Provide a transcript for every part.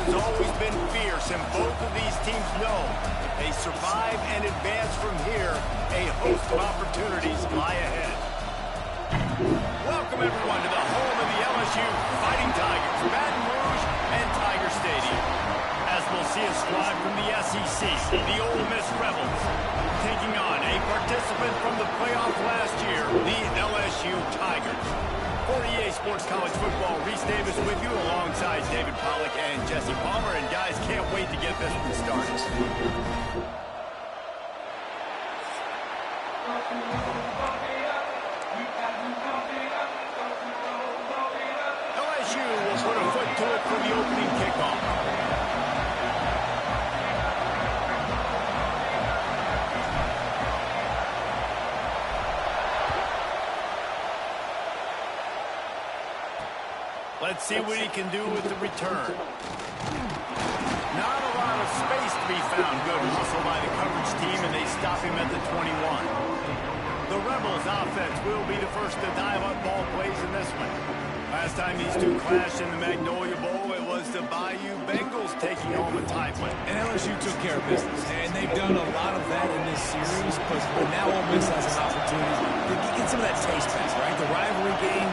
has always been fierce, and both of these teams know if they survive and advance from here, a host of opportunities lie ahead. Welcome, everyone, to the home of the LSU Fighting Tigers, Baton Rouge and Tiger Stadium. As we'll see a squad from the SEC, the Ole Miss Rebels, taking on a participant from the playoff last year, the LSU Tigers. For EA Sports College Football, Reese Davis with you alongside David Pollack and Jesse Palmer. And guys, can't wait to get this one started. LSU will put a foot to it for the opening kickoff. Let's see what he can do with the return. Not a lot of space to be found. Good hustle by the coverage team, and they stop him at the 21. The Rebels offense will be the first to dive up ball plays in this one. Last time these two clashed in the Magnolia Bowl, it was the Bayou Bengals taking home a title. And LSU took care of business, and they've done a lot of that in this series, but now Ole Miss has an opportunity to get some of that taste back, right? The rivalry game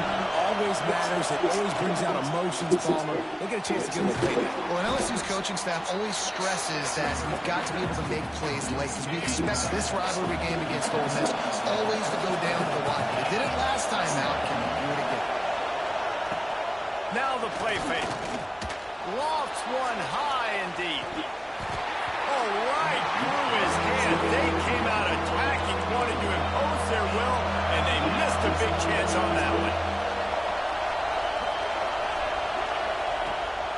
always matters. It always brings out emotions, Palmer. They get a chance to get a little payback. Well, and LSU's coaching staff always stresses that you've got to be able to make plays late, because we expect this rivalry game against Ole Miss always to go down to the wire. They did it last time out. Can they do it again? Now the play fake. Lofts one high and deep. Oh, right through his hand. They came out attacking, wanted to impose their will, and they missed a big chance on that one.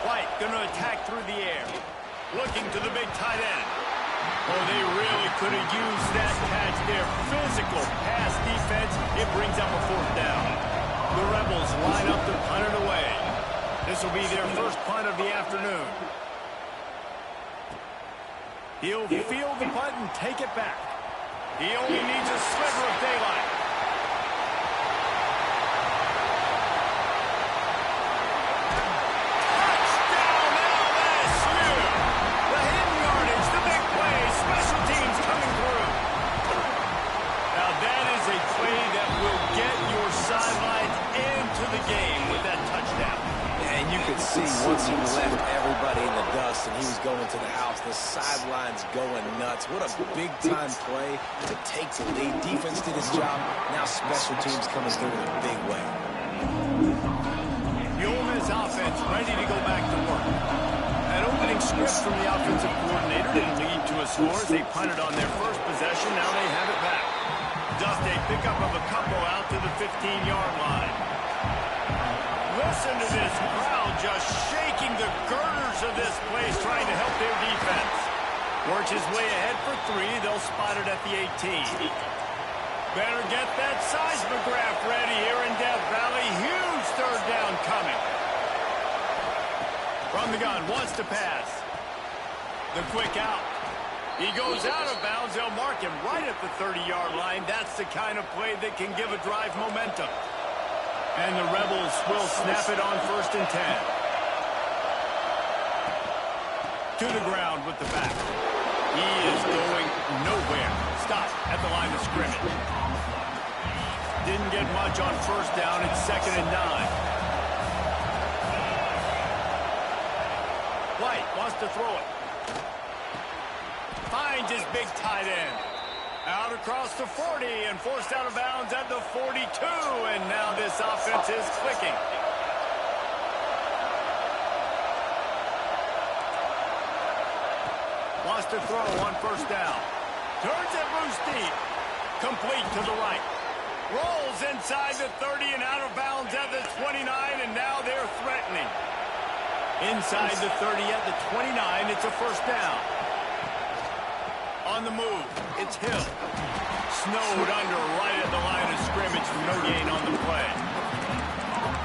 White going to attack through the air. Looking to the big tight end. Oh, they really could have used that catch there. Physical pass defense. It brings up a fourth down. The Rebels line up to punt it away. This will be their first punt of the afternoon. He'll field the punt and take it back. He only needs a sliver of daylight. Touchdown, LSU! The hidden yardage, the big play, special teams coming through. Now that is a play that will get your sidelines into the game with that touchdown. And you could see once he left everybody in the dust and he was going to the house, the sidelines going nuts. What a big-time play to take the lead. Defense did his job. Now special teams coming through in a big way. The Ole Miss offense ready to go back to work. An opening script from the offensive coordinator didn't lead to a score as they punted on their first possession. Now they have it back. Just a pickup of a couple out to the 15-yard line. Listen to this crowd just shaking the girders of this place, trying to help their defense. Works his way ahead for three. They'll spot it at the 18. Better get that seismograph ready here in Death Valley. Huge third down coming. From the gun, wants to pass. The quick out. He goes out of bounds. They'll mark him right at the 30-yard line. That's the kind of play that can give a drive momentum. And the Rebels will snap it on 1st and 10. To the ground with the back. He is going nowhere. Stop at the line of scrimmage. Didn't get much on first down. It's 2nd and 9. White wants to throw it. Finds his big tight end. Out across the 40 and forced out of bounds at the 42. And now this offense is clicking. Wants to throw on first down. Turns it loose deep. Complete to the right. Rolls inside the 30 and out of bounds at the 29. And now they're threatening. Inside the 30 at the 29. It's a first down. On the move, it's Hill. Snowed under right at the line of scrimmage. No gain on the play.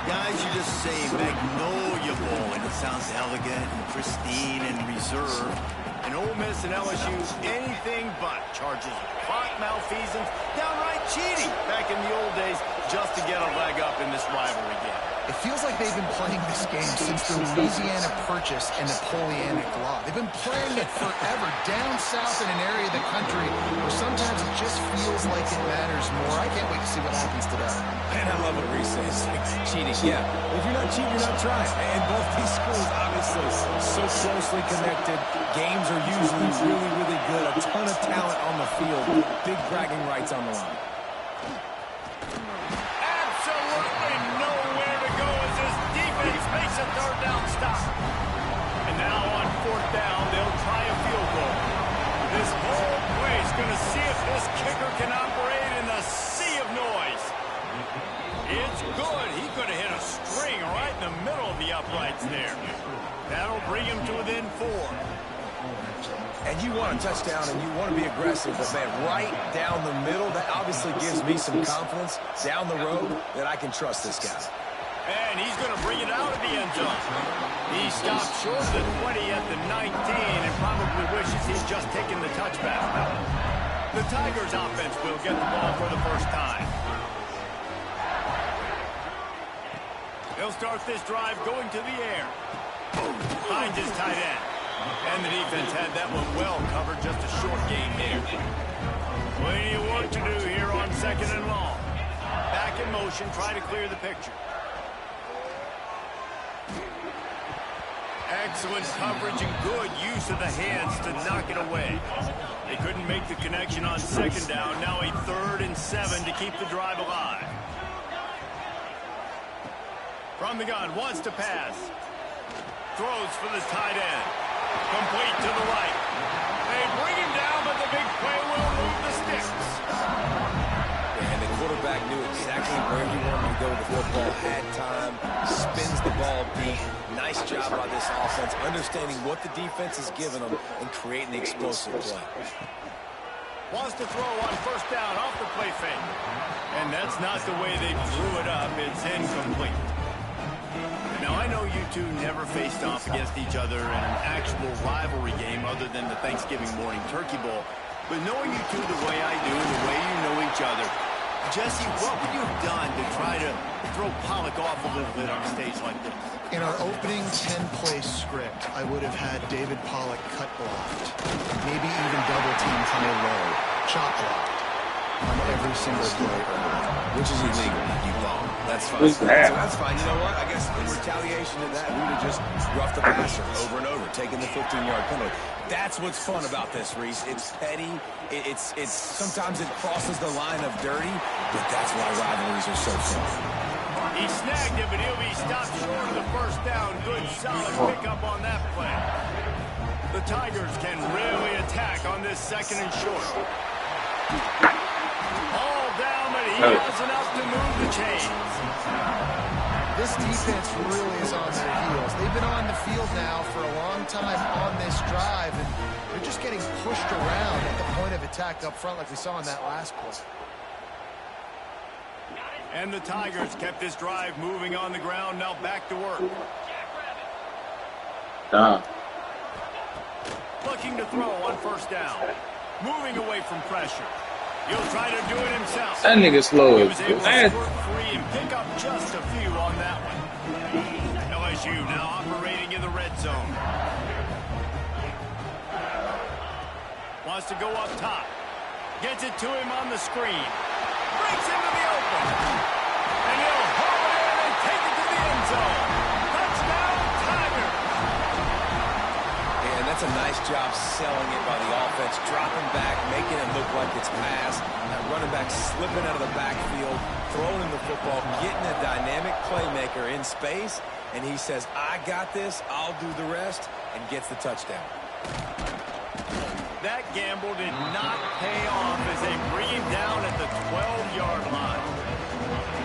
Guys, you just say Magnolia Bowl, and it sounds elegant and pristine and reserved. And Ole Miss and LSU, anything but. Charges of clock malfeasance, downright cheating back in the old days just to get a leg up in this rivalry game. It feels like they've been playing this game since the Louisiana Purchase and Napoleonic Law. They've been playing it forever down south in an area of the country where sometimes it just feels like it matters more. I can't wait to see what happens today. And I love what Reese says. Like, cheating, yeah. If you're not cheating, you're not trying. And both these schools, obviously, so closely connected. Games are usually really, really good. A ton of talent on the field. Big bragging rights on the line. Makes a third down stop. And now on fourth down, they'll try a field goal. This whole play's going to see if this kicker can operate in the sea of noise. It's good. He could have hit a string right in the middle of the uprights there. That'll bring him to within 4. And you want a touchdown and you want to be aggressive, but man, right down the middle, that obviously gives me some confidence down the road that I can trust this guy. And he's going to bring it out of the end zone. He stopped short of the 20 at the 19 and probably wishes he'd just taken the touchback. The Tigers offense will get the ball for the first time. They'll start this drive going to the air. Finds his tight end. And the defense had that one well covered, just a short game there. Plenty of work to do here on 2nd and long. Back in motion, try to clear the picture. Excellent coverage and good use of the hands to knock it away. They couldn't make the connection on 2nd down. Now a 3rd and 7 to keep the drive alive. From the gun, wants to pass. Throws for the tight end. Complete to the right. They bring him down, but the big play will move the sticks. And the quarterback knew exactly where he wanted to go with the football, had time, spins the ball deep. Nice job by this offense, understanding what the defense is giving them and creating the explosive play. Wants to throw on 1st down off the play fake. And that's not the way they blew it up. It's incomplete. Now, I know you two never faced off against each other in an actual rivalry game other than the Thanksgiving morning turkey bowl. But knowing you two the way I do and the way you know each other, Jesse, what would you have done to try to throw Pollock off a little bit on a stage like this? In our opening 10-play script, I would have had David Pollock cut blocked, maybe even double-team high-low, chop blocked on every single play. Which is illegal, you bomb. That's fine. So that's fine. You know what? I guess in retaliation to that, we would have just roughed the passer over and over, taking the 15-yard penalty. That's what's fun about this, Reese. It's petty. It's sometimes it crosses the line of dirty, but that's why rivalries are so fun. He snagged it, but he'll be stopped short of the 1st down. Good, solid pickup on that play. The Tigers can really attack on this 2nd and short. All down, but he has enough to move the chains. This defense really is on their heels. They've been on the field now for a long time on this drive, and they're just getting pushed around at the point of attack up front like we saw in that last play. And the Tigers kept this drive moving on the ground. Now back to work. Looking to throw on 1st down. Moving away from pressure. He'll try to do it himself. That nigga slow. He was able to squirt free and pick up just a few on that one. LSU now operating in the red zone. Wants to go up top. Gets it to him on the screen. Breaks into the open. And he'll haul it in and take it to the end zone. Touchdown, Tigers. And that's a nice job selling it by the offense, dropping back, making it look like it's pass. That running back slipping out of the backfield, throwing the football, getting a dynamic playmaker in space, and he says, I got this, I'll do the rest, and gets the touchdown. That gamble did not pay off as they bring him down at the 12-yard line.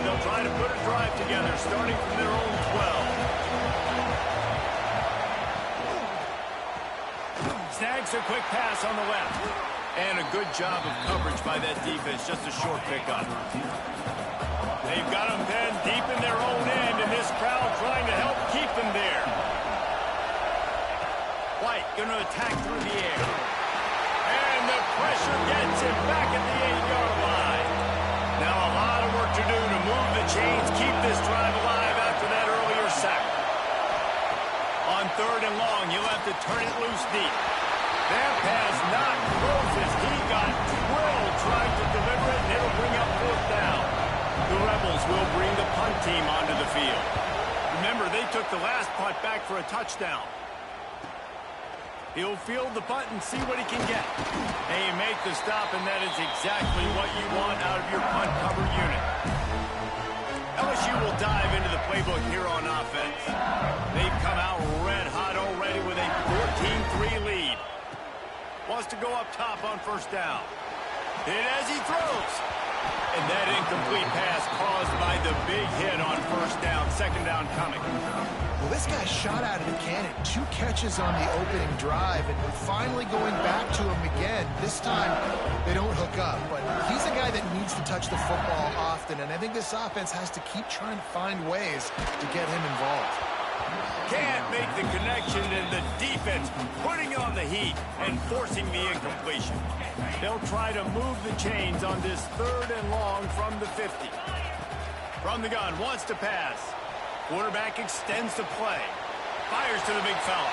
They'll try to put a drive together starting from their own 12. Snags a quick pass on the left. And a good job of coverage by that defense, just a short pickup. They've got them then deep in their own end, and this crowd trying to help keep them there. White going to attack through the air. And the pressure gets him back at the 8-yard line. Now a lot of work to do to move the chains, keep this drive alive after that 3rd and long. You'll have to turn it loose deep. That pass not close as he got drilled trying to deliver it, and it'll bring up 4th down. The Rebels will bring the punt team onto the field. Remember, they took the last punt back for a touchdown. He'll field the punt and see what he can get. They make the stop, and that is exactly what you want out of your punt cover unit. LSU will dive into the playbook here on offense. They've come out red hot already with a 14-3 lead. Wants to go up top on 1st down. Hit as he throws. And that incomplete pass caused by the big hit on 1st down, 2nd down coming. Well, this guy shot out of the cannon. 2 catches on the opening drive, and finally going back to him again. This time, they don't hook up, but he's a guy that needs to touch the football often, and I think this offense has to keep trying to find ways to get him involved. Can't make the connection, and the defense putting on the heat and forcing the incompletion. They'll try to move the chains on this 3rd and long from the 50. From the gun, wants to pass. Quarterback extends the play. Fires to the big fella.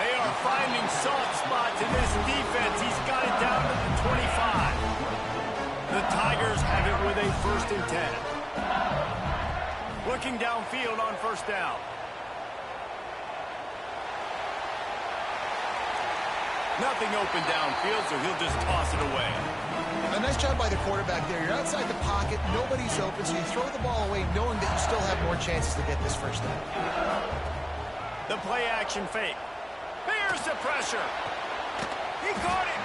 They are finding soft spots in this defense. He's got it down to the 25. The Tigers have it with a 1st and 10. Looking downfield on 1st down. Nothing open downfield, so he'll just toss it away. A nice job by the quarterback there. You're outside the pocket, nobody's open, so you throw the ball away knowing that you still have more chances to get this 1st down. The play-action fake. There's the pressure. He caught it.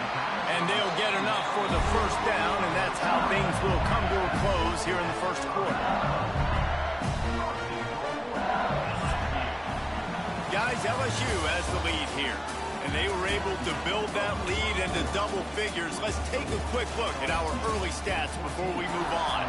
And they'll get enough for the 1st down, and that's how things will come to a close here in the 1st quarter. Guys, LSU has the lead here. And they were able to build that lead into double figures. Let's take a quick look at our early stats before we move on.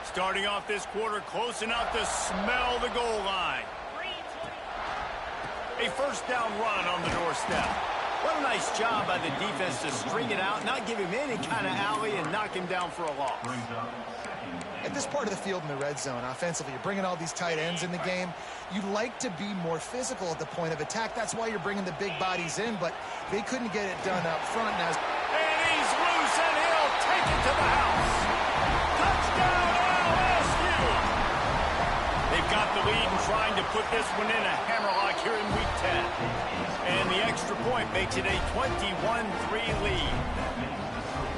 Starting off this quarter close enough to smell the goal line. A 1st down run on the doorstep. What a nice job by the defense to string it out, not give him any kind of alley, and knock him down for a loss. At this part of the field in the red zone, offensively, you're bringing all these tight ends in the game. You'd like to be more physical at the point of attack. That's why you're bringing the big bodies in, but they couldn't get it done up front. Now, and he's loose, and he'll take it to the house. Touchdown, LSU! They've got the lead and trying to put this one in a hammerlock here in Week 10. And the extra point makes it a 21-3 lead.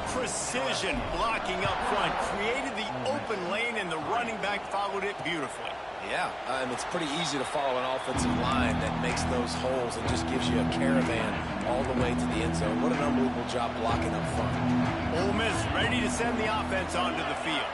Precision blocking up front, created the open lane, and the running back followed it beautifully. Yeah, and it's pretty easy to follow an offensive line that makes those holes and just gives you a caravan all the way to the end zone. What an unbelievable job blocking up front. Ole Miss ready to send the offense onto the field.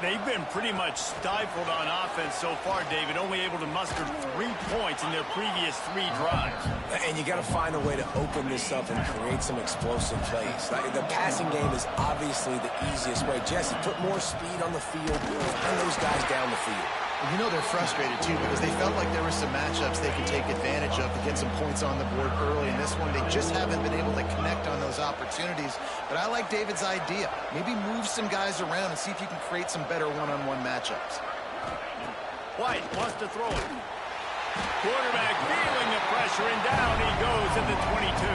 They've been pretty much stifled on offense so far, David, only able to muster 3 points in their previous 3 drives. And you got to find a way to open this up and create some explosive plays. The passing game is obviously the easiest way. Jesse, put more speed on the field and those guys down the field. you know they're frustrated, too, because they felt like there were some matchups they could take advantage of to get some points on the board early. In this one, they just haven't been able to connect on those opportunities. But I like David's idea. Maybe move some guys around and see if you can create some better one-on-one matchups. White wants to throw it. Quarterback feeling the pressure, and down he goes at the 22.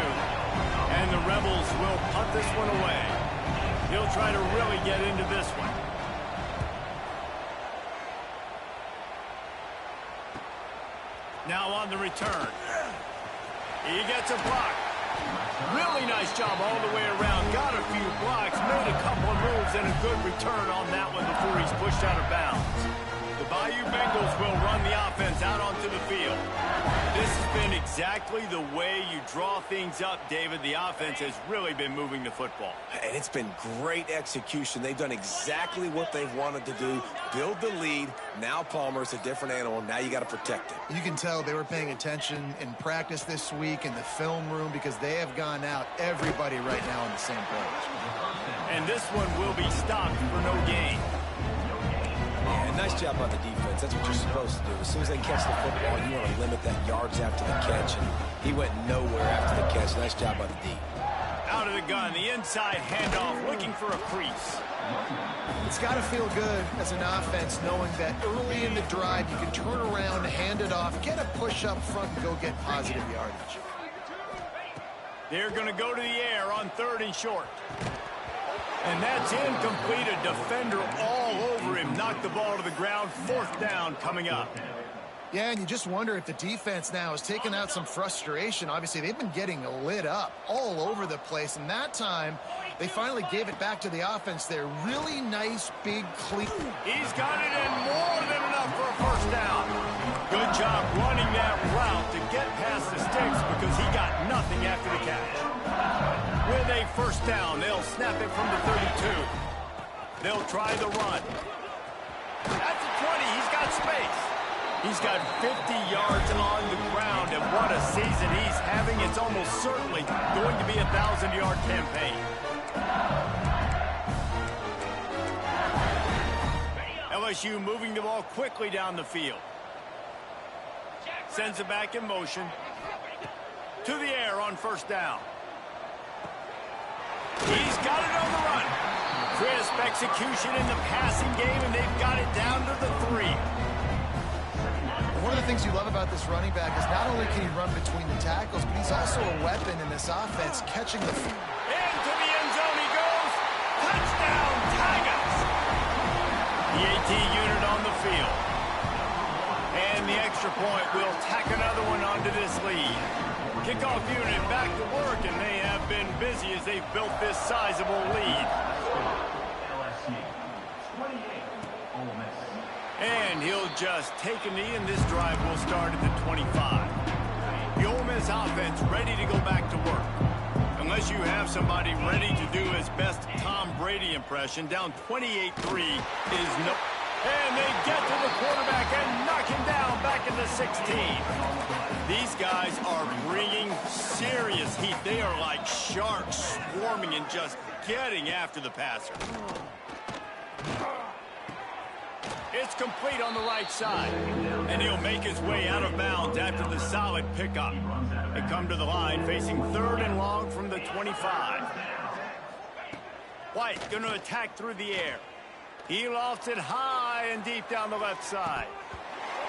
And the Rebels will punt this one away. He'll try to really get into this one. Now on the return. He gets a block. Really nice job all the way around. Got a few blocks, made a couple of moves, and a good return on that one before he's pushed out of bounds. The Bayou Bengals will run the offense out onto the field. This has been exactly the way you draw things up, David. The offense has really been moving the football. And it's been great execution. They've done exactly what they've wanted to do. Build the lead. Now Palmer's a different animal. Now you got to protect it. You can tell they were paying attention in practice this week in the film room because they have gone out, everybody right now on the same page. And this one will be stopped for no gain. Yeah, nice job by the defense. That's what you're supposed to do. As soon as they catch the football, you want to limit that yards after the catch. And he went nowhere after the catch. Nice job by the D. Out of of the gun, the inside handoff, looking for a crease. It's got to feel good as an offense knowing that early in the drive you can turn around, hand it off, get a push up front, and go get positive yardage. They're going to go to the air on 3rd and short. And that's incomplete. A defender all over him. Knocked the ball to the ground. 4th down coming up. Yeah, and you just wonder if the defense now has taken out some frustration. Obviously, they've been getting lit up all over the place. And that time, they finally gave it back to the offense there. Really nice, big, clean. He's got it in more than enough for a 1st down. Good job running that route to get past the sticks because he got nothing after the catch. With a 1st down, they'll snap it from the 32. They'll try the run. That's a 20. He's got space. He's got 50 yards on the ground, and what a season he's having. It's almost certainly going to be a 1,000-yard campaign. LSU moving the ball quickly down the field. Sends it back in motion. To the air on 1st down. He's got it on the run. Crisp execution in the passing game, and they've got it down to the 3. One of the things you love about this running back is not only can he run between the tackles, but he's also a weapon in this offense, catching the... Into the end zone he goes. Touchdown, Tigers. The AT unit on the field. And the extra point will tack another one onto this lead. Kickoff unit back to work, and they have been busy as they've built this sizable lead. And he'll just take a knee, and this drive will start at the 25. The Ole Miss offense ready to go back to work. Unless you have somebody ready to do his best Tom Brady impression, down 28-3 is no... And they get to the quarterback and knock him down back at the 16. These guys are bringing serious heat. They are like sharks swarming and just getting after the passer. It's complete on the right side. And he'll make his way out of bounds after the solid pickup. They come to the line facing 3rd and long from the 25. White going to attack through the air. He lofts it high and deep down the left side.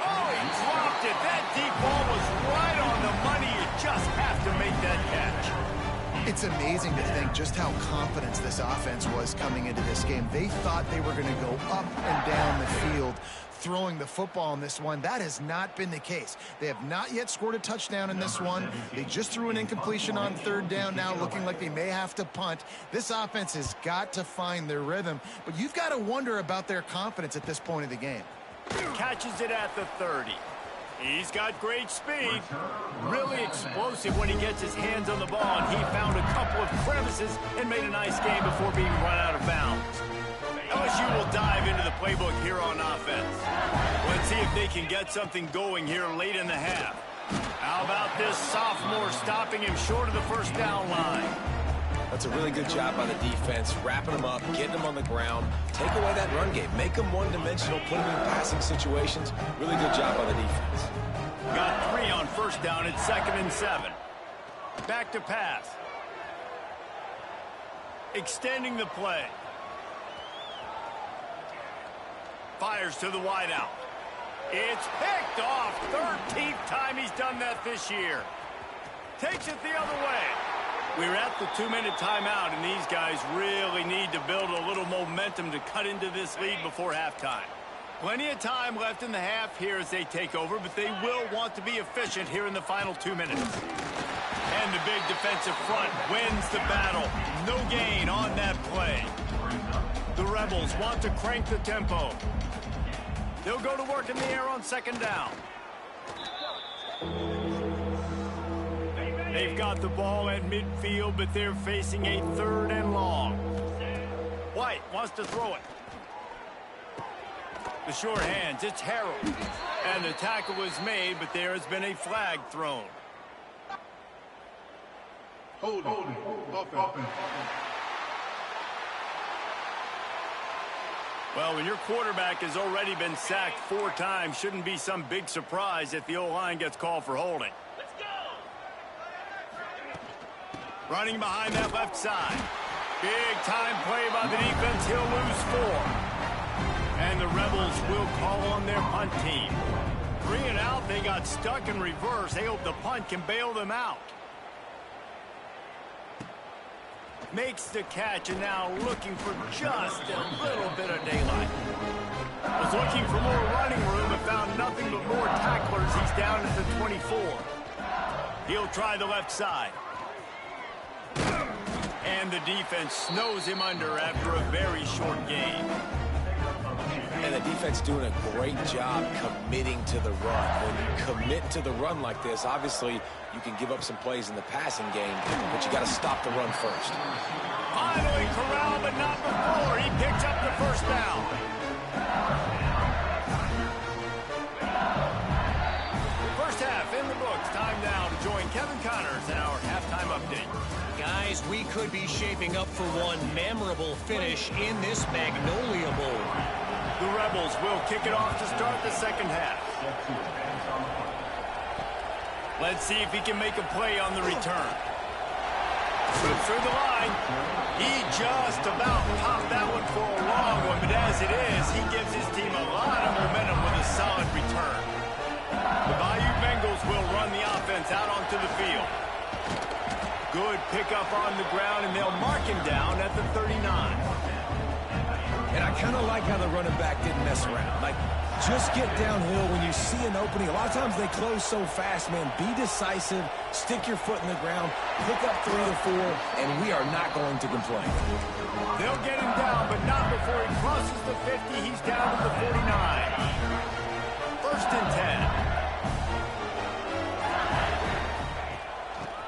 Oh, he dropped it. That deep ball was right on the money. You just have to make that catch. It's amazing to think just how confident this offense was coming into this game. They thought they were going to go up and down the field throwing the football in this one. That has not been the case. They have not yet scored a touchdown in this one. They just threw an incompletion on 3rd down, now looking like they may have to punt. This offense has got to find their rhythm, but you've got to wonder about their confidence at this point of the game. Catches it at the 30. He's got great speed. Really explosive when he gets his hands on the ball, and he found a couple of crevices and made a nice game before being run out of bounds. LSU will dive into the playbook here on offense. Let's see if they can get something going here late in the half. How about this sophomore stopping him short of the 1st down line? That's a really good job by the defense, wrapping them up, getting them on the ground, take away that run game, make them one-dimensional, put them in passing situations. Really good job by the defense. Got 3 on 1st down at 2nd and 7. Back to pass. Extending the play. Fires to the wideout. It's picked off. 13th time he's done that this year. Takes it the other way. We're at the 2-minute timeout, and these guys really need to build a little momentum to cut into this lead before halftime. Plenty of time left in the half here as they take over, but they will want to be efficient here in the final 2 minutes. And the big defensive front wins the battle. No gain on that play. The Rebels want to crank the tempo. They'll go to work in the air on 2nd down. They've got the ball at midfield, but they're facing a 3rd and long. White wants to throw it. The short hands, it's Harrell. And the tackle was made, but there has been a flag thrown. Hold it. Offense. Well, when your quarterback has already been sacked 4 times, shouldn't be some big surprise if the O-line gets called for holding. Running behind that left side. Big time play by the defense. He'll lose 4. And the Rebels will call on their punt team. 3 and out. They got stuck in reverse. They hope the punt can bail them out. Makes the catch and now looking for just a little bit of daylight. Was looking for more running room but found nothing but more tacklers. He's down at the 24. He'll try the left side. And the defense snows him under after a very short game. And the defense doing a great job committing to the run. When you commit to the run like this, obviously you can give up some plays in the passing game, but you got to stop the run first. Finally corralled, but not before. He picks up the first down. First half in the books. Time now to join Kevin Connors in our halftime update. Guys, we could be shaping up for one memorable finish in this Magnolia Bowl. The Rebels will kick it off to start the second half. Let's see if he can make a play on the return. Slips through the line. He just about popped that one for a long one, but as it is, he gives his team a lot of momentum with a solid return. The Bayou Bengals will run the offense out onto the field. Good pickup on the ground, and they'll mark him down at the 39. And I kind of like how the running back didn't mess around. Like, just get downhill when you see an opening. A lot of times they close so fast, man. Be decisive, stick your foot in the ground, pick up 3 or 4, and we are not going to complain. They'll get him down, but not before he crosses the 50. He's down to the 49. First and 10.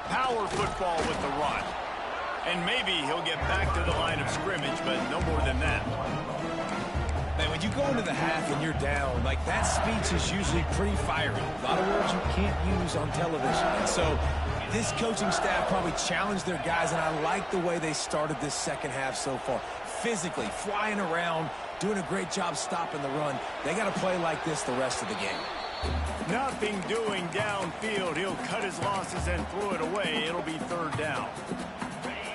Power football with the run. And maybe he'll get back to the line of scrimmage, but no more than that. Man, when you go into the half and you're down, like, that speech is usually pretty fiery. A lot of words you can't use on television. And so this coaching staff probably challenged their guys, and I like the way they started this second half so far. Physically, flying around, doing a great job stopping the run. They got to play like this the rest of the game. Nothing doing downfield. He'll cut his losses and throw it away. It'll be third down.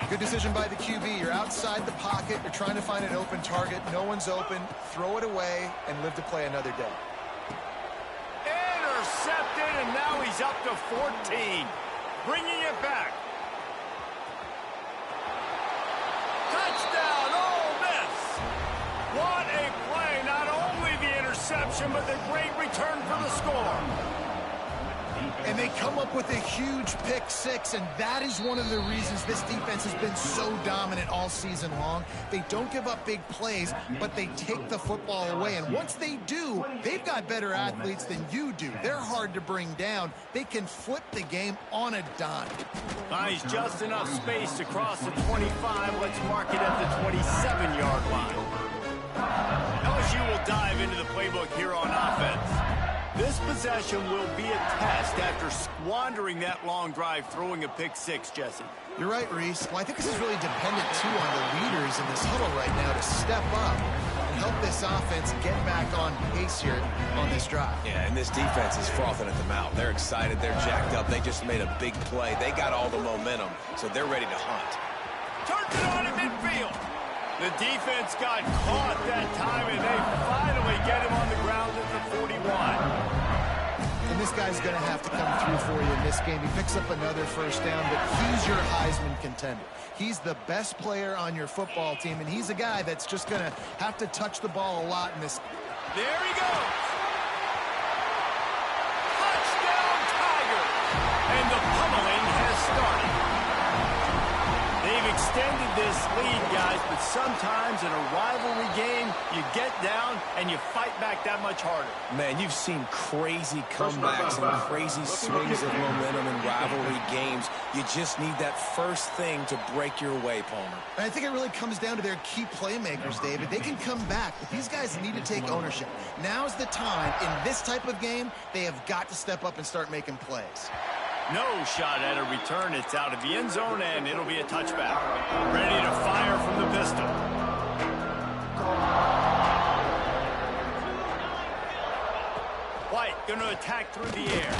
Good decision by the QB. You're outside the pocket. You're trying to find an open target. No one's open. Throw it away and live to play another day. Intercepted, and now he's up to 14. Bringing it back. Touchdown, Ole Miss. What a play. Not only the interception, but the great return for the score. And they come up with a huge pick 6, and that is one of the reasons this defense has been so dominant all season long. They don't give up big plays, but they take the football away. And once they do, they've got better athletes than you do. They're hard to bring down. They can flip the game on a dime. Nice, just enough space to cross the 25. Let's mark it at the 27-yard line. LSU will dive into the playbook here on offense. This possession will be a test after squandering that long drive, throwing a pick 6, Jesse. You're right, Reese. Well, I think this is really dependent, too, on the leaders in this huddle right now to step up and help this offense get back on pace here on this drive. Yeah, and this defense is frothing at the mouth. They're excited. They're jacked up. They just made a big play. They got all the momentum, so they're ready to hunt. Turns it on in midfield. The defense got caught that time, and they finally get him on the ground at the 41. And this guy's going to have to come through for you in this game. He picks up another first down, but he's your Heisman contender. He's the best player on your football team, and he's a guy that's just going to have to touch the ball a lot in this. There he goes. Touchdown, Tigers. And the pummeling has started. They've extended this lead, guys, but sometimes in a rivalry game, you get down and you fight back that much harder. Man, you've seen crazy comebacks and crazy swings of momentum in rivalry games. You just need that first thing to break your way, Palmer. And I think it really comes down to their key playmakers, David. They can come back, but these guys need to take ownership. Now's the time. In this type of game, they have got to step up and start making plays. No shot at a return. It's out of the end zone, and it'll be a touchback. Ready to fire from the pistol. White going to attack through the air.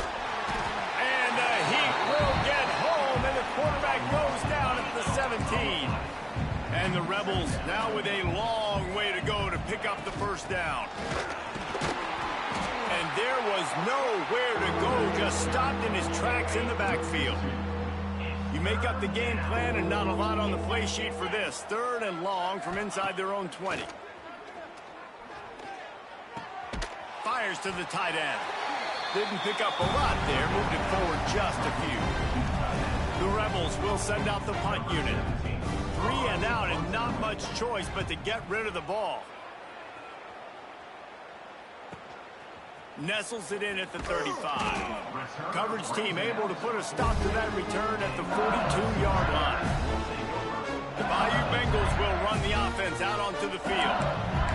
And the heat will get home, and the quarterback goes down at the 17. And the Rebels now with a long way to go to pick up the first down. And there was nowhere to go, just stopped in his tracks in the backfield. You make up the game plan and not a lot on the play sheet for this. 3rd and long from inside their own 20. Fires to the tight end. Didn't pick up a lot there, moved it forward just a few. The Rebels will send out the punt unit. 3 and out and not much choice but to get rid of the ball. Nestles it in at the 35. Coverage team able to put a stop to that return at the 42-yard line. The Bayou Bengals will run the offense out onto the field.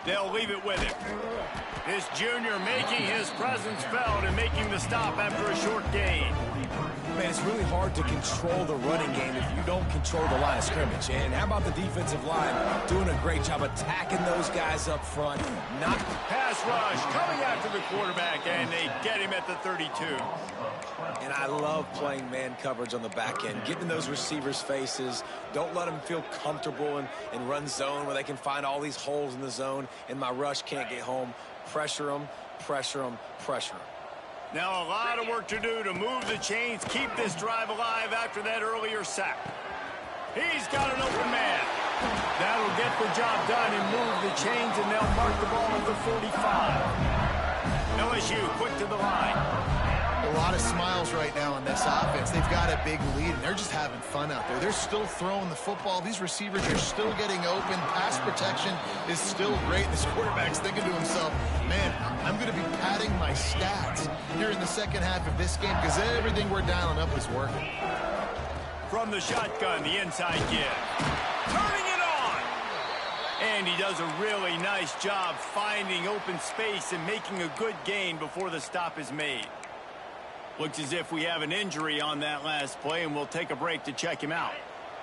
They'll leave it with him. This junior making his presence felt and making the stop after a short gain. Man, it's really hard to control the running game if you don't control the line of scrimmage. And how about the defensive line doing a great job attacking those guys up front? Not pass rush coming after the quarterback, and they get him at the 32. And I love playing man coverage on the back end, getting in those receivers' faces. Don't let them feel comfortable in run zone where they can find all these holes in the zone and my rush can't get home. Pressure them, pressure them, pressure them. Now a lot of work to do to move the chains, keep this drive alive after that earlier sack. He's got an open man. That'll get the job done and move the chains, and they'll mark the ball at the 45. LSU quick to the line. A lot of smiles right now on this offense. They've got a big lead, and they're just having fun out there. They're still throwing the football. These receivers are still getting open. Pass protection is still great. This quarterback's thinking to himself, man, I'm going to be padding my stats here in the second half of this game because everything we're dialing up is working. From the shotgun, the inside give. Turning it on! And he does a really nice job finding open space and making a good gain before the stop is made. Looks as if we have an injury on that last play, and we'll take a break to check him out.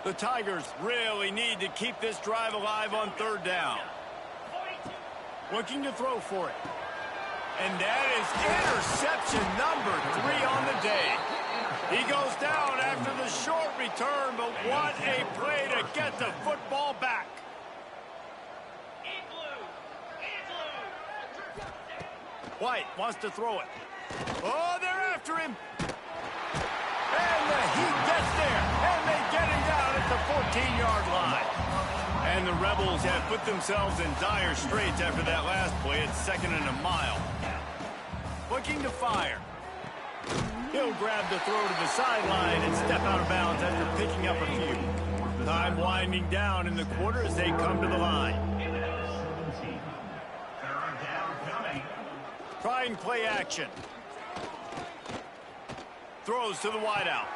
The Tigers really need to keep this drive alive on 3rd down. Looking to throw for it. And that is interception number 3 on the day. He goes down after the short return, but what a play to get the football back. White wants to throw it. Oh, they're after him. And he gets there. And they get him down at the 14-yard line. And the Rebels have put themselves in dire straits after that last play. It's 2nd and a mile. Looking to fire. He'll grab the throw to the sideline and step out of bounds after picking up a few. Time winding down in the quarter as they come to the line. Trying play action. Throws to the wideout.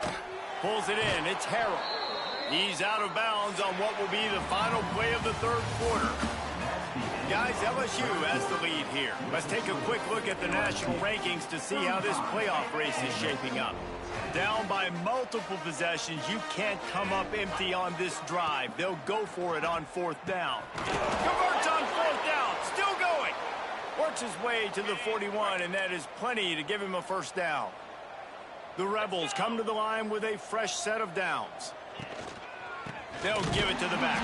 Pulls it in. It's Harrell. He's out of bounds on what will be the final play of the 3rd quarter. Guys, LSU has the lead here. Let's take a quick look at the national rankings to see how this playoff race is shaping up. Down by multiple possessions, you can't come up empty on this drive. They'll go for it on 4th down. Converts on 4th down. Still going. Works his way to the 41, and that is plenty to give him a first down. The Rebels come to the line with a fresh set of downs. They'll give it to the back.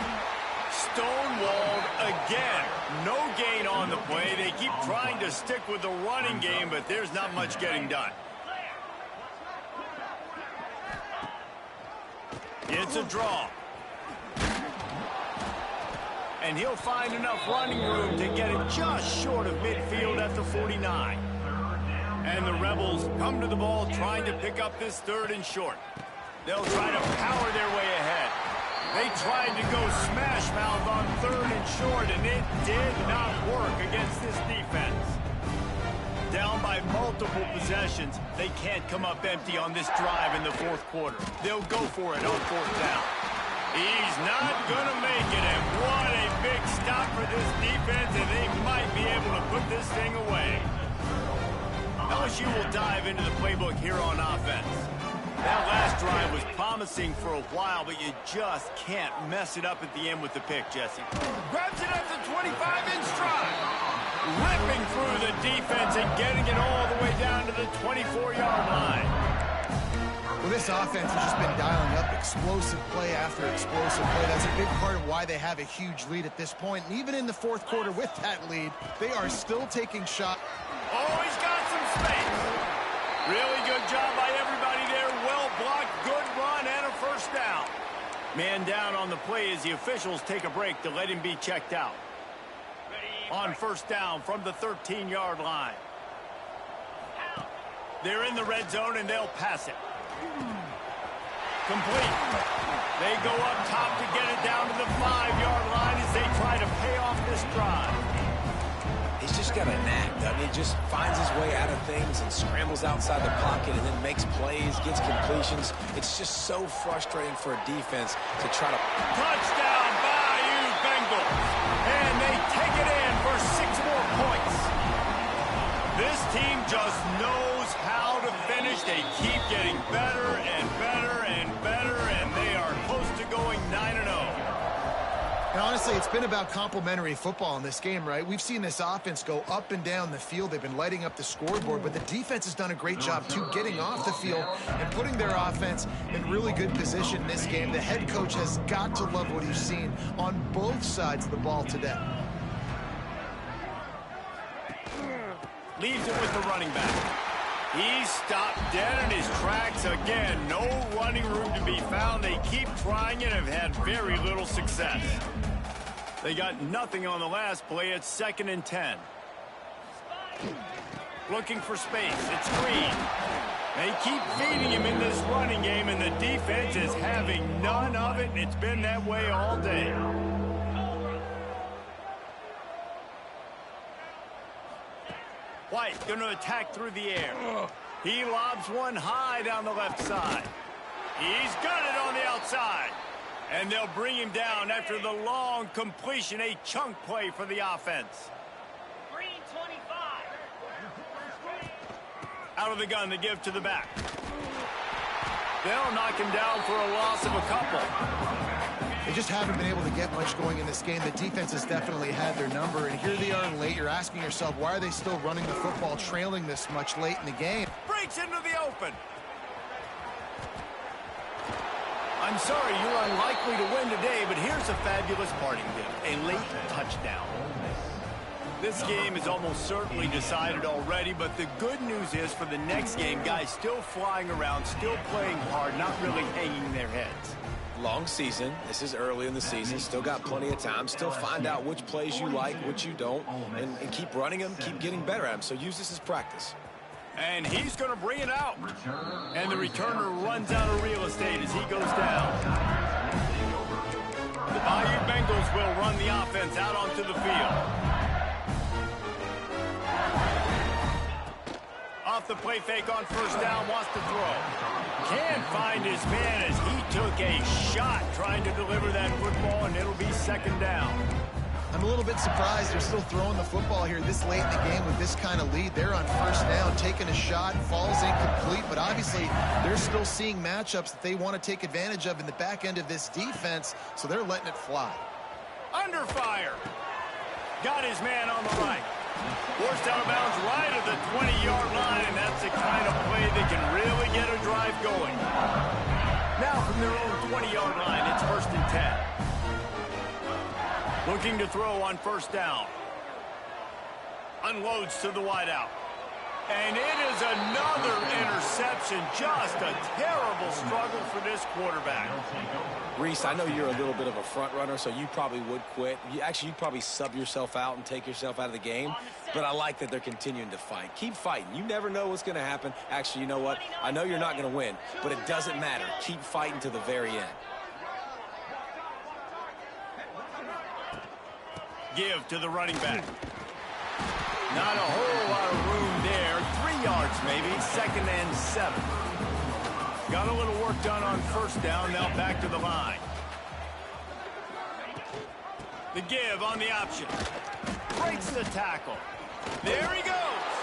Stonewalled again. No gain on the play. They keep trying to stick with the running game, but there's not much getting done. It's a draw. And he'll find enough running room to get it just short of midfield at the 49. And the Rebels come to the ball trying to pick up this 3rd and short. They'll try to power their way ahead. They tried to go smash mouth on 3rd and short, and it did not work against this defense. Down by multiple possessions, they can't come up empty on this drive in the 4th quarter. They'll go for it on 4th down. He's not going to make it, and what a big stop for this defense, and they might be able to put this thing away. LSU will dive into the playbook here on offense. That last drive was promising for a while, but you just can't mess it up at the end with the pick, Jesse. Grabs it at the 25 in stride. Ripping through the defense and getting it all the way down to the 24-yard line. Well, this offense has just been dialing up explosive play after explosive play. That's a big part of why they have a huge lead at this point. And even in the fourth quarter with that lead, they are still taking shots. Oh, he's got some space. Really good job by everybody there. Well blocked, good run, and a first down. Man down on the play as the officials take a break to let him be checked out. On first down from the 13-yard line. They're in the red zone, and they'll pass it. Complete. They go up top to get it down to the 5-yard line as they try to pay off this drive. He's just got a knack, doesn't he? Just finds his way out of things and scrambles outside the pocket and then makes plays, gets completions. It's just so frustrating for a defense to try to... Touchdown, Bayou Bengals. And they take it in for 6 more points. This team just knows how to finish. They keep getting better and better and better, and they are close to going 9-0. And honestly, it's been about complementary football in this game, right? We've seen this offense go up and down the field. They've been lighting up the scoreboard, but the defense has done a great job, too, getting off the field and putting their offense in really good position in this game. The head coach has got to love what he's seen on both sides of the ball today. Leaves it with the running back. He's stopped dead in his tracks again. No running room to be found. They keep trying and have had very little success. They got nothing on the last play. It's 2nd and 10. Looking for space. It's Green. They keep feeding him in this running game, and the defense is having none of it. It's been that way all day. White going to attack through the air. He lobs one high down the left side. He's got it on the outside. And they'll bring him down after the long completion, a chunk play for the offense. Green 25. Out of the gun, they give to the back. They'll knock him down for a loss of a couple. They just haven't been able to get much going in this game. The defense has definitely had their number, and here they are late. You're asking yourself, why are they still running the football, trailing this much late in the game? Breaks into the open. I'm sorry, you're unlikely to win today, but here's a fabulous parting gift, a late touchdown. This game is almost certainly decided already, but the good news is for the next game, guys still flying around, still playing hard, not really hanging their heads. Long season. This is early in the season. Still got plenty of time. Still find out which plays you like, which you don't, and keep running them, keep getting better at them. So use this as practice. And he's going to bring it out. And the returner runs out of real estate as he goes down. The Bayou Bengals will run the offense out onto the field. Off the play fake on first down, wants to throw. Can't find his man as he took a shot trying to deliver that football, and it'll be 2nd down. I'm a little bit surprised they're still throwing the football here this late in the game with this kind of lead. They're on first down, taking a shot, falls incomplete, but obviously they're still seeing matchups that they want to take advantage of in the back end of this defense, so they're letting it fly. Under fire. Got his man on the right. Forced out of bounds right at the 20-yard line, and that's the kind of play that can really get a drive going. Now from their own 20-yard line, it's 1st and 10. Looking to throw on first down. Unloads to the wideout. And it is another interception. Just a terrible struggle for this quarterback. Reese, I know you're a little bit of a front runner, so you probably would quit. You'd probably sub yourself out and take yourself out of the game. But I like that they're continuing to fight. Keep fighting. You never know what's going to happen. Actually, you know what? I know you're not going to win, but it doesn't matter. Keep fighting to the very end. Give to the running back. Not a whole lot of room there. 3 yards maybe. 2nd and 7. Got a little work done on first down. Now back to the line. The give on the option. Breaks the tackle. There he goes.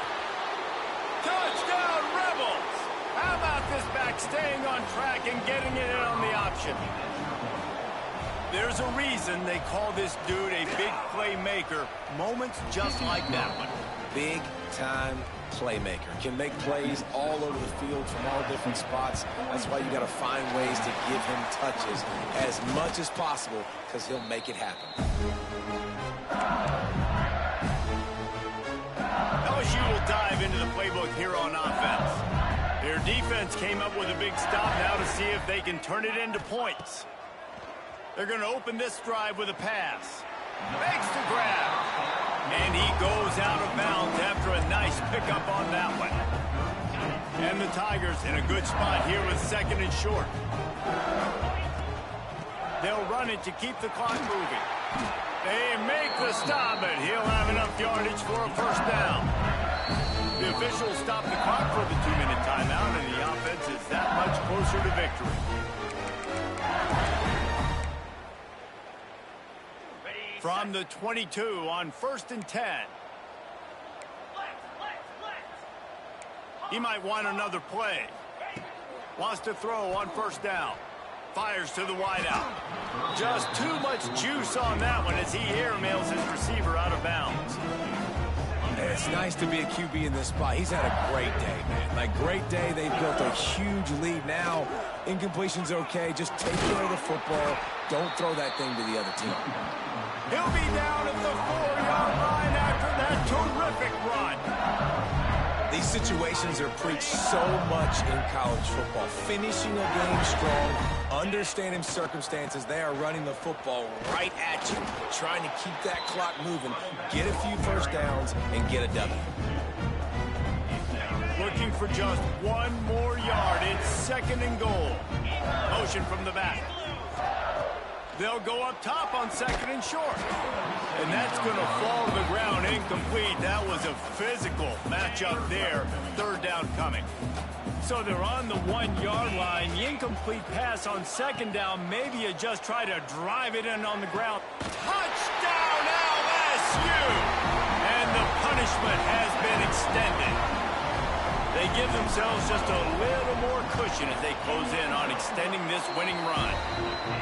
Touchdown, Rebels. How about this back staying on track and getting it in on the option? There's a reason they call this dude a big playmaker. Moments just like that one. Big-time playmaker. Can make plays all over the field from all different spots. That's why you got to find ways to give him touches as much as possible because he'll make it happen. LSU will dive into the playbook here on offense. Their defense came up with a big stop now to see if they can turn it into points. They're going to open this drive with a pass. Makes the grab. And he goes out of bounds after a nice pickup on that one. And the Tigers in a good spot here with 2nd and short. They'll run it to keep the clock moving. They make the stop, but he'll have enough yardage for a first down. The officials stop the clock for the 2-minute timeout, and the offense is that much closer to victory. From the 22 on 1st and 10. He might want another play. Wants to throw on 1st down. Fires to the wideout. Just too much juice on that one as he airmails his receiver out of bounds. It's nice to be a QB in this spot. He's had a great day, man. Like, great day. They've built a huge lead now. Incompletion's okay. Just take care of the football. Don't throw that thing to the other team. He'll be down at the 4-yard line after that terrific run. These situations are preached so much in college football. Finishing a game strong, understanding circumstances. They are running the football right at you, trying to keep that clock moving, get a few first downs, and get a W. Looking for just one more yard. It's 2nd and goal. Motion from the back. They'll go up top on 2nd and short. And that's going to fall to the ground incomplete. That was a physical matchup there. 3rd down coming. So they're on the 1-yard line. The incomplete pass on 2nd down. Maybe you just try to drive it in on the ground. Touchdown LSU! And the punishment has been extended. They give themselves just a little more cushion as they close in on extending this winning run.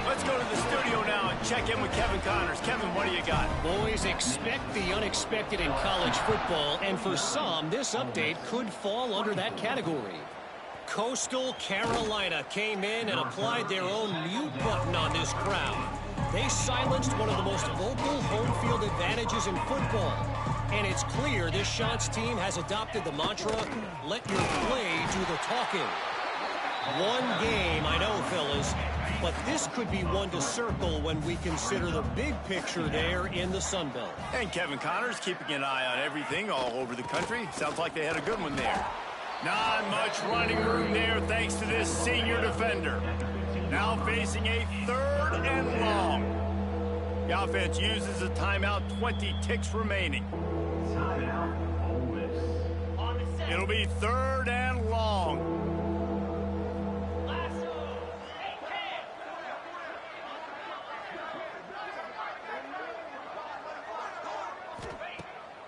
Let's go to the studio now and check in with Kevin Connors. Kevin, what do you got? Boys, expect the unexpected in college football, and for some, this update could fall under that category. Coastal Carolina came in and applied their own mute button on this crowd. They silenced one of the most vocal home field advantages in football. And it's clear this Shots team has adopted the mantra, let your play do the talking. One game, I know, fellas, but this could be one to circle when we consider the big picture there in the Sun Belt. And Kevin Connors keeping an eye on everything all over the country. Sounds like they had a good one there. Not much running room there thanks to this senior defender. Now facing a 3rd and long. The offense uses a timeout, 20 ticks remaining. It'll be 3rd and long.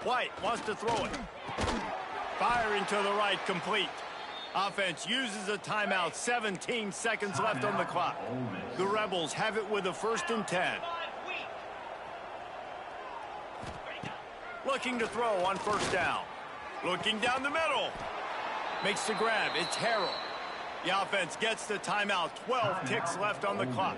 White wants to throw it. Firing to the right, complete. Offense uses a timeout, 17 seconds left on the clock. The Rebels have it with a 1st and 10. Looking to throw on 1st down. Looking down the middle. Makes the grab. It's Harrell. The offense gets the timeout. 12 ticks left on the clock.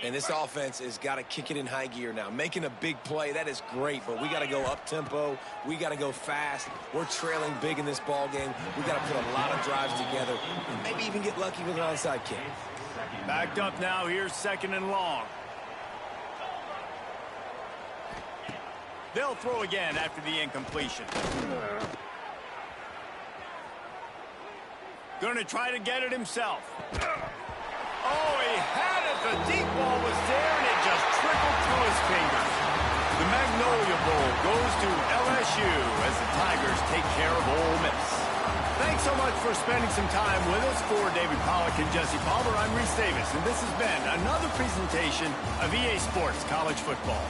And this offense has got to kick it in high gear now. Making a big play, that is great, but we got to go up-tempo. We got to go fast. We're trailing big in this ball game. We got to put a lot of drives together and maybe even get lucky with an onside kick. Backed up now. Here's 2nd and long. They'll throw again after the incompletion. Going to try to get it himself. Oh, he had it. The deep ball was there, and it just trickled through his fingers. The Magnolia Bowl goes to LSU as the Tigers take care of Ole Miss. Thanks so much for spending some time with us. For David Pollack and Jesse Palmer, I'm Reese Davis, and this has been another presentation of EA Sports College Football.